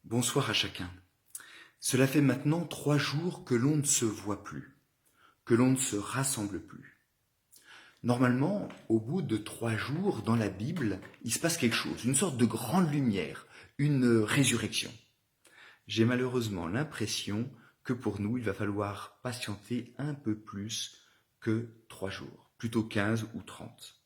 Bonsoir à chacun. Cela fait maintenant 3 jours que l'on ne se voit plus, que l'on ne se rassemble plus. Normalement, au bout de 3 jours, dans la Bible, il se passe quelque chose, une sorte de grande lumière, une résurrection. J'ai malheureusement l'impression que pour nous, il va falloir patienter un peu plus que 3 jours, plutôt 15 ou 30.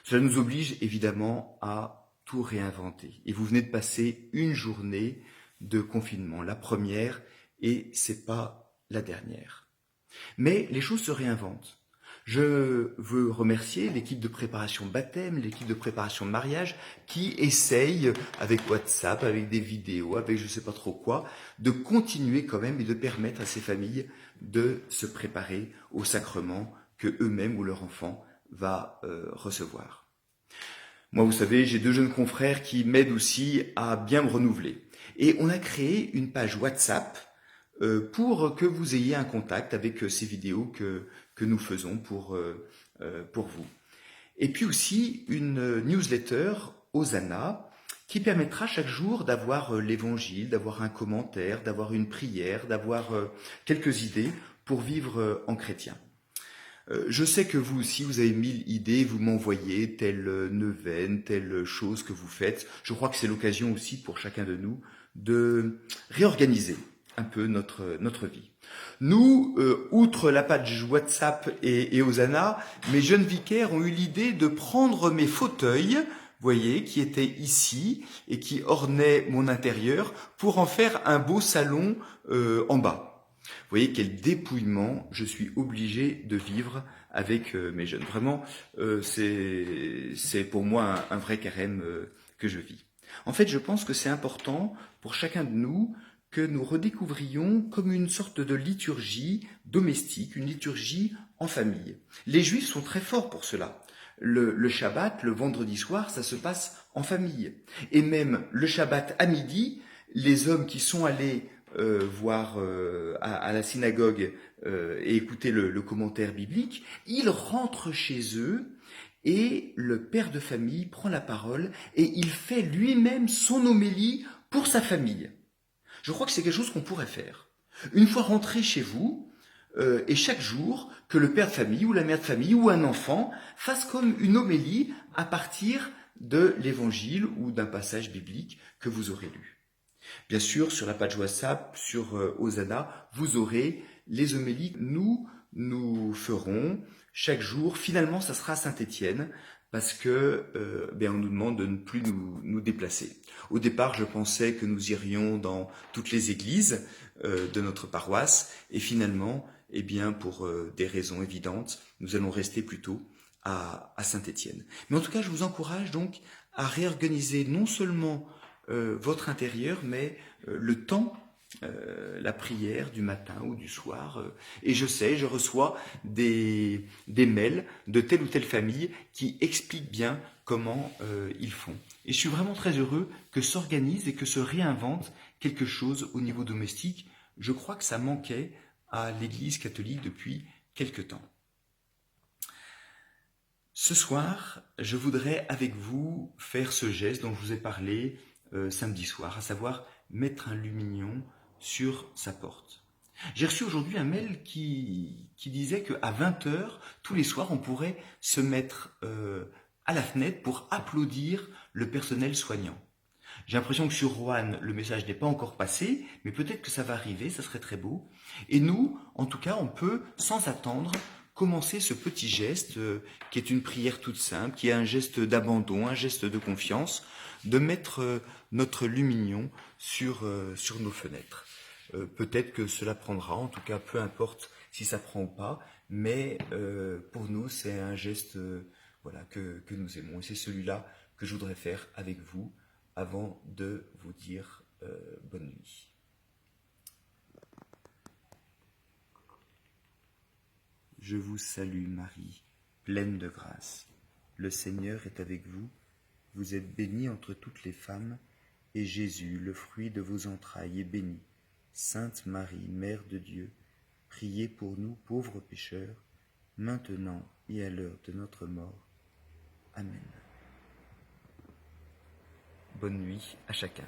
Cela nous oblige évidemment à tout réinventer. Et vous venez de passer une journée de confinement, la première, et c'est pas la dernière. Mais les choses se réinventent. Je veux remercier l'équipe de préparation baptême, l'équipe de préparation de mariage, qui essaye, avec WhatsApp, avec des vidéos, avec je sais pas trop quoi, de continuer quand même et de permettre à ces familles de se préparer au sacrement que eux-mêmes ou leur enfant va recevoir. Moi, vous savez, j'ai 2 jeunes confrères qui m'aident aussi à bien me renouveler. Et on a créé une page WhatsApp pour que vous ayez un contact avec ces vidéos que nous faisons pour vous. Et puis aussi une newsletter Hosanna qui permettra chaque jour d'avoir l'évangile, d'avoir un commentaire, d'avoir une prière, d'avoir quelques idées pour vivre en chrétien. Je sais que vous aussi, vous avez 1000 idées, vous m'envoyez telle neuvaine, telle chose que vous faites. Je crois que c'est l'occasion aussi pour chacun de nous de réorganiser un peu notre vie. Nous, outre la page WhatsApp et Hosanna, mes jeunes vicaires ont eu l'idée de prendre mes fauteuils, vous voyez, qui étaient ici et qui ornaient mon intérieur, pour en faire un beau salon en bas. Vous voyez quel dépouillement je suis obligé de vivre avec mes jeunes. Vraiment, c'est pour moi un vrai carême que je vis. En fait, je pense que c'est important pour chacun de nous que nous redécouvrions comme une sorte de liturgie domestique, une liturgie en famille. Les Juifs sont très forts pour cela. Le Shabbat, le vendredi soir, ça se passe en famille. Et même le Shabbat à midi, les hommes qui sont allés voir à la synagogue et écouter le commentaire biblique, ils rentrent chez eux et le père de famille prend la parole et il fait lui-même son homélie pour sa famille. Je crois que c'est quelque chose qu'on pourrait faire. Une fois rentré chez vous, et chaque jour, que le père de famille ou la mère de famille ou un enfant fasse comme une homélie à partir de l'évangile ou d'un passage biblique que vous aurez lu. Bien sûr, sur la page WhatsApp, sur Hosanna, vous aurez les homélies que nous ferons chaque jour. Finalement, ça sera à Saint-Étienne parce que on nous demande de ne plus nous déplacer. Au départ, je pensais que nous irions dans toutes les églises de notre paroisse et finalement, pour des raisons évidentes, nous allons rester plutôt à Saint-Étienne. Mais en tout cas, je vous encourage donc à réorganiser non seulement votre intérieur, mais le temps, la prière du matin ou du soir. Et je reçois des mails de telle ou telle famille qui expliquent bien comment ils font. Et je suis vraiment très heureux que s'organise et que se réinvente quelque chose au niveau domestique. Je crois que ça manquait à l'Église catholique depuis quelque temps. Ce soir, je voudrais avec vous faire ce geste dont je vous ai parlé samedi soir, à savoir mettre un lumignon sur sa porte. J'ai reçu aujourd'hui un mail qui disait qu'à 20h, tous les soirs, on pourrait se mettre à la fenêtre pour applaudir le personnel soignant. J'ai l'impression que sur Roanne, le message n'est pas encore passé, mais peut-être que ça va arriver, ça serait très beau. Et nous, en tout cas, on peut, sans attendre, commencer ce petit geste qui est une prière toute simple, qui est un geste d'abandon, un geste de confiance, de mettre notre lumignon sur nos fenêtres. Peut-être que cela prendra, en tout cas, peu importe si ça prend ou pas, mais pour nous, c'est un geste que nous aimons. Et c'est celui-là que je voudrais faire avec vous avant de vous dire bonne nuit. Je vous salue Marie, pleine de grâce. Le Seigneur est avec vous. Vous êtes bénie entre toutes les femmes, et Jésus, le fruit de vos entrailles, est béni. Sainte Marie, Mère de Dieu, priez pour nous pauvres pécheurs, maintenant et à l'heure de notre mort. Amen. Bonne nuit à chacun.